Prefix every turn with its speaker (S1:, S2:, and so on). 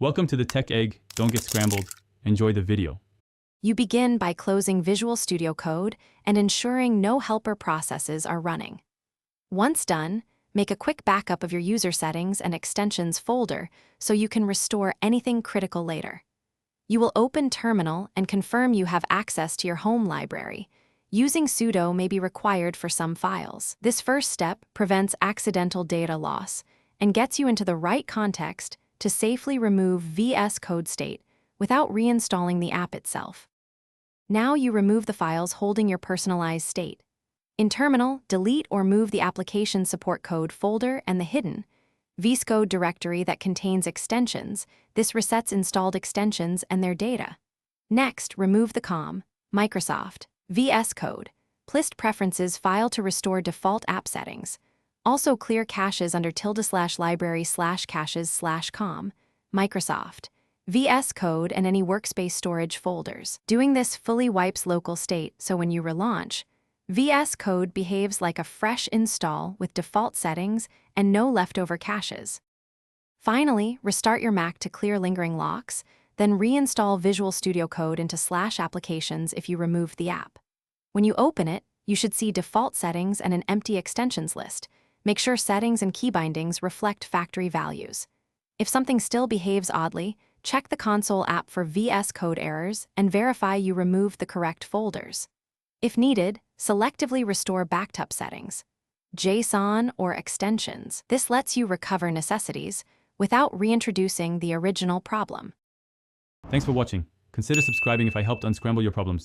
S1: Welcome to the Tech Egg. Don't get scrambled. Enjoy the video.
S2: You begin by closing Visual Studio Code and ensuring no helper processes are running. Once done, make a quick backup of your user settings and extensions folder so you can restore anything critical later. You will open Terminal and confirm you have access to your home library. Using sudo may be required for some files. This first step prevents accidental data loss and gets you into the right context to safely remove VS Code state without reinstalling the app itself. Now you remove the files holding your personalized state. In Terminal, delete or move the application support code folder and the hidden VS Code directory that contains extensions. This resets installed extensions and their data. Next, remove the COM, Microsoft, VS Code, Plist preferences file to restore default app settings. Also clear caches under ~library/caches/com, Microsoft, VS Code, and any workspace storage folders. Doing this fully wipes local state, so when you relaunch, VS Code behaves like a fresh install with default settings and no leftover caches. Finally, restart your Mac to clear lingering locks, then reinstall Visual Studio Code into /applications if you removed the app. When you open it, you should see default settings and an empty extensions list. Make sure settings and key bindings reflect factory values. If something still behaves oddly, check the console app for VS Code errors and verify you removed the correct folders. If needed, selectively restore backed up settings, JSON, or extensions. This lets you recover necessities without reintroducing the original problem.
S1: Thanks for watching. Consider subscribing if I helped unscramble your problems.